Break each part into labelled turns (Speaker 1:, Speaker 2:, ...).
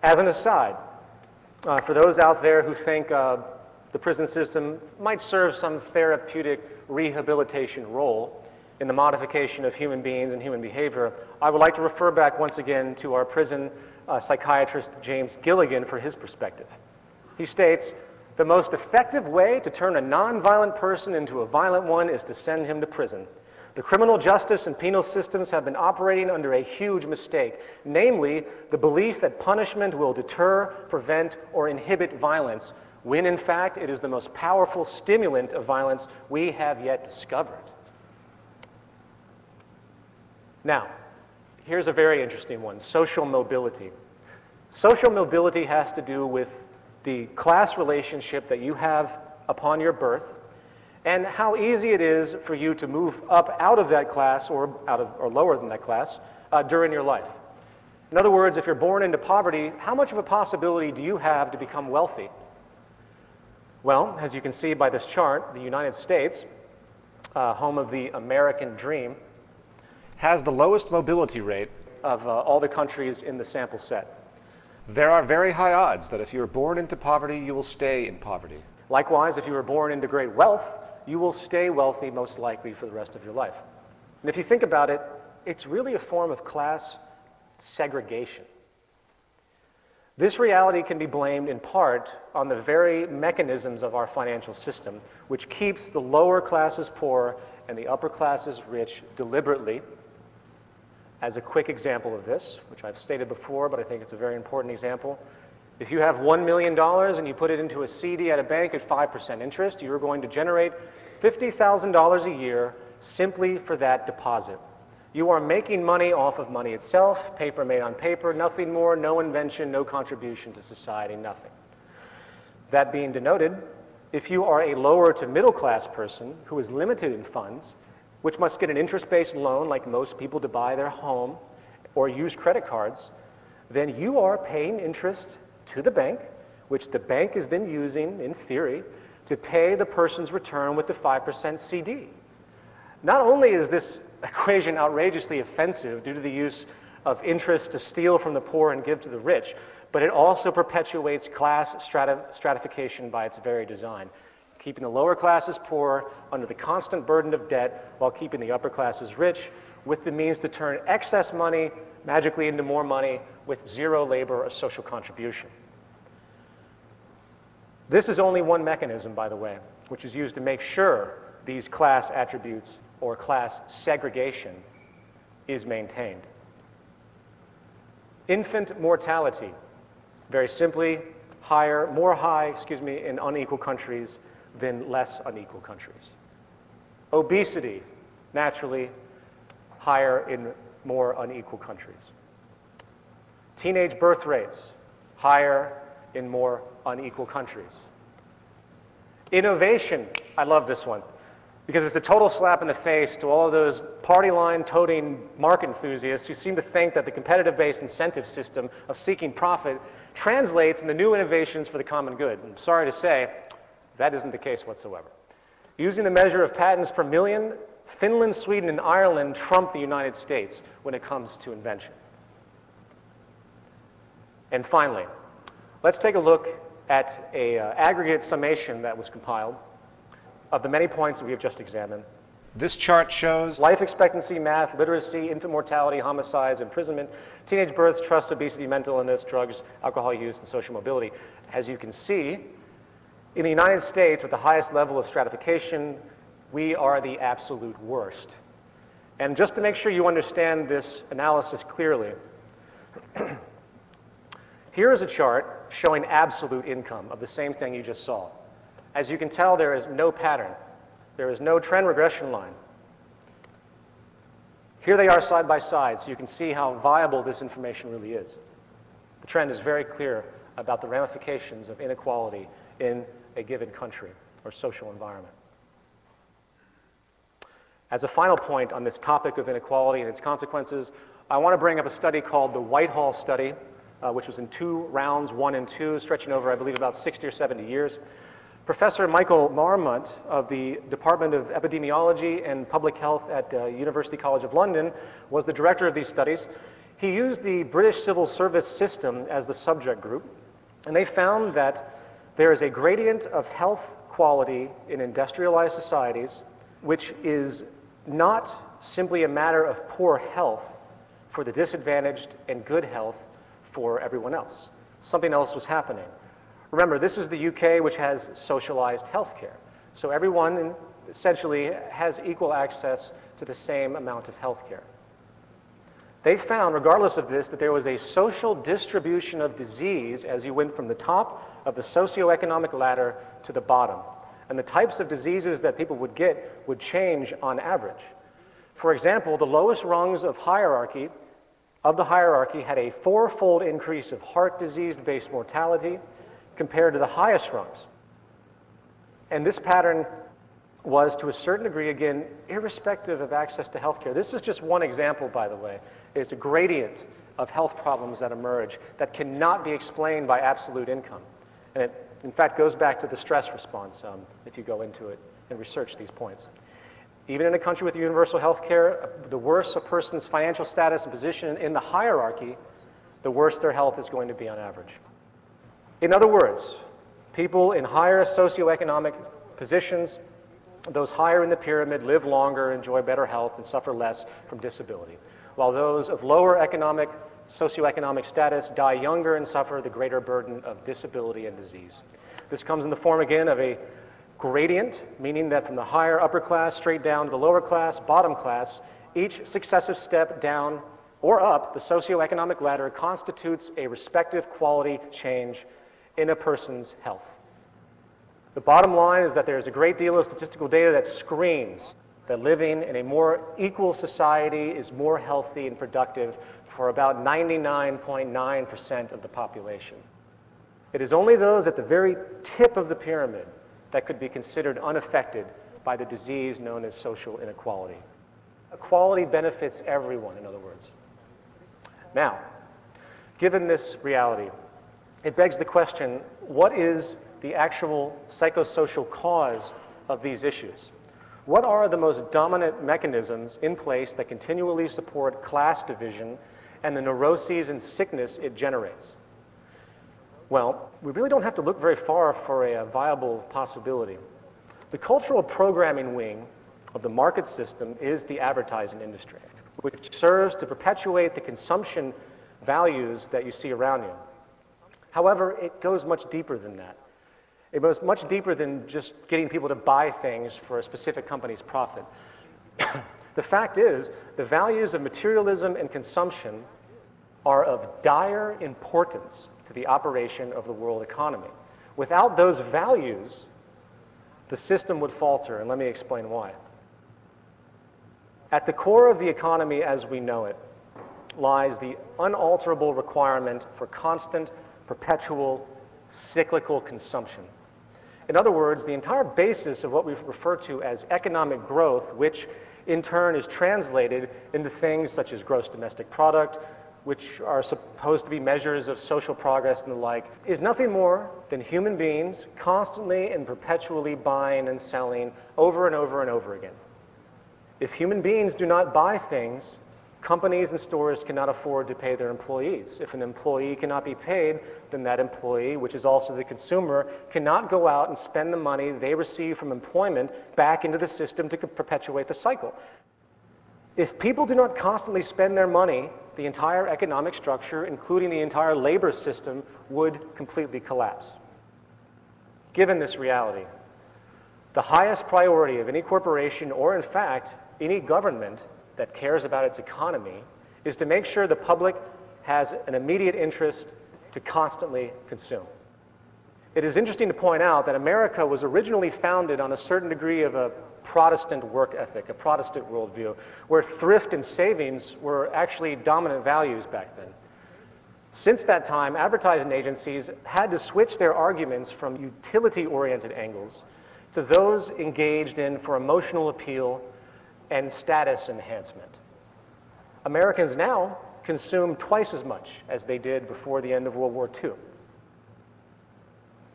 Speaker 1: As an aside, for those out there who think the prison system might serve some therapeutic rehabilitation role in the modification of human beings and human behavior, I would like to refer back once again to our prison psychiatrist James Gilligan for his perspective. He states, "The most effective way to turn a nonviolent person into a violent one is to send him to prison. The criminal justice and penal systems have been operating under a huge mistake, namely the belief that punishment will deter, prevent, or inhibit violence, when in fact it is the most powerful stimulant of violence we have yet discovered." Now, here's a very interesting one, social mobility. Social mobility has to do with the class relationship that you have upon your birth and how easy it is for you to move up out of that class or lower than that class during your life. In other words, if you're born into poverty, how much of a possibility do you have to become wealthy? Well, as you can see by this chart, the United States, home of the American dream, has the lowest mobility rate of all the countries in the sample set. There are very high odds that if you're born into poverty, you will stay in poverty. Likewise, if you were born into great wealth, you will stay wealthy most likely for the rest of your life. And if you think about it, it's really a form of class segregation. This reality can be blamed in part on the very mechanisms of our financial system, which keeps the lower classes poor and the upper classes rich deliberately. As a quick example of this, which I've stated before, but I think it's a very important example, if you have $1 million and you put it into a CD at a bank at 5% interest, you're going to generate $50,000 a year simply for that deposit. You are making money off of money itself, paper made on paper, nothing more, no invention, no contribution to society, nothing. That being denoted, if you are a lower to middle class person who is limited in funds, which must get an interest-based loan like most people to buy their home or use credit cards, then you are paying interest to the bank, which the bank is then using, in theory, to pay the person's return with the 5% CD. Not only is this equation outrageously offensive due to the use of interest to steal from the poor and give to the rich, but it also perpetuates class stratification by its very design, keeping the lower classes poor under the constant burden of debt while keeping the upper classes rich with the means to turn excess money magically into more money with zero labor or social contribution. This is only one mechanism, by the way, which is used to make sure these class attributes or class segregation is maintained. Infant mortality, very simply, more high in unequal countries than less unequal countries. Obesity, naturally, higher in more unequal countries. Teenage birth rates, higher in more unequal countries. Innovation, I love this one, because it's a total slap in the face to all of those party line toting market enthusiasts who seem to think that the competitive-based incentive system of seeking profit translates into new innovations for the common good. I'm sorry to say, that isn't the case whatsoever. Using the measure of patents per million, Finland, Sweden, and Ireland trump the United States when it comes to invention. And finally, let's take a look at an aggregate summation that was compiled of the many points that we have just examined. This chart shows life expectancy, math, literacy, infant mortality, homicides, imprisonment, teenage births, trust, obesity, mental illness, drugs, alcohol use, and social mobility. As you can see, in the United States, with the highest level of stratification, we are the absolute worst. And just to make sure you understand this analysis clearly, here is a chart showing absolute income of the same thing you just saw. As you can tell, there is no pattern. There is no trend regression line. Here they are side by side, so you can see how viable this information really is. The trend is very clear about the ramifications of inequality in a given country or social environment. As a final point on this topic of inequality and its consequences, I want to bring up a study called the Whitehall study, which was in 2 rounds, 1 and 2, stretching over, I believe, about 60 or 70 years. Professor Michael Marmont of the Department of Epidemiology and Public Health at University College of London was the director of these studies. He used the British civil service system as the subject group, and they found that there is a gradient of health quality in industrialized societies, which is not simply a matter of poor health for the disadvantaged and good health for everyone else. Something else was happening. Remember, this is the UK, which has socialized healthcare. So everyone essentially has equal access to the same amount of healthcare. They found, regardless of this, that there was a social distribution of disease as you went from the top of the socioeconomic ladder to the bottom. And the types of diseases that people would get would change on average. For example, the lowest rungs of the hierarchy had a 4-fold increase of heart disease-based mortality compared to the highest rungs. And this pattern was, to a certain degree, again, irrespective of access to healthcare. This is just one example, by the way. It's a gradient of health problems that emerge that cannot be explained by absolute income. And it, in fact, goes back to the stress response if you go into it and research these points. Even in a country with universal health care, the worse a person's financial status and position in the hierarchy, the worse their health is going to be on average. In other words, people in higher socioeconomic positions, those higher in the pyramid, live longer, enjoy better health, and suffer less from disability, while those of lower socioeconomic status die younger and suffer the greater burden of disability and disease. This comes in the form, again, of a gradient, meaning that from the higher upper class straight down to the lower class, bottom class, each successive step down or up the socioeconomic ladder constitutes a respective quality change in a person's health. The bottom line is that there's a great deal of statistical data that screams that living in a more equal society is more healthy and productive for about 99.9% of the population. It is only those at the very tip of the pyramid that could be considered unaffected by the disease known as social inequality. Equality benefits everyone, in other words. Now, given this reality, it begs the question, what is the actual psychosocial cause of these issues? What are the most dominant mechanisms in place that continually support class division and the neuroses and sickness it generates? Well, we really don't have to look very far for a viable possibility. The cultural programming wing of the market system is the advertising industry, which serves to perpetuate the consumption values that you see around you. However, it goes much deeper than that. It goes much deeper than just getting people to buy things for a specific company's profit. The fact is, the values of materialism and consumption are of dire importance to the operation of the world economy. Without those values, the system would falter, and let me explain why. At the core of the economy as we know it lies the unalterable requirement for constant, perpetual, cyclical consumption. In other words, the entire basis of what we refer to as economic growth, which in turn is translated into things such as gross domestic product, which are supposed to be measures of social progress and the like, is nothing more than human beings constantly and perpetually buying and selling over and over and over again. If human beings do not buy things, companies and stores cannot afford to pay their employees. If an employee cannot be paid, then that employee, which is also the consumer, cannot go out and spend the money they receive from employment back into the system to perpetuate the cycle. If people do not constantly spend their money, the entire economic structure, including the entire labor system, would completely collapse. Given this reality, the highest priority of any corporation, or in fact, any government that cares about its economy, is to make sure the public has an immediate interest to constantly consume. It is interesting to point out that America was originally founded on a certain degree of a Protestant work ethic, a Protestant worldview, where thrift and savings were actually dominant values back then. Since that time, advertising agencies had to switch their arguments from utility-oriented angles to those engaged in for emotional appeal and status enhancement. Americans now consume twice as much as they did before the end of World War II.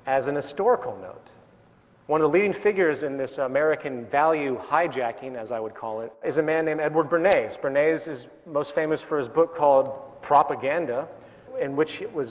Speaker 1: As an historical note, One of the leading figures in this American value hijacking, as I would call it, is a man named Edward Bernays. Bernays is most famous for his book called Propaganda, in which it was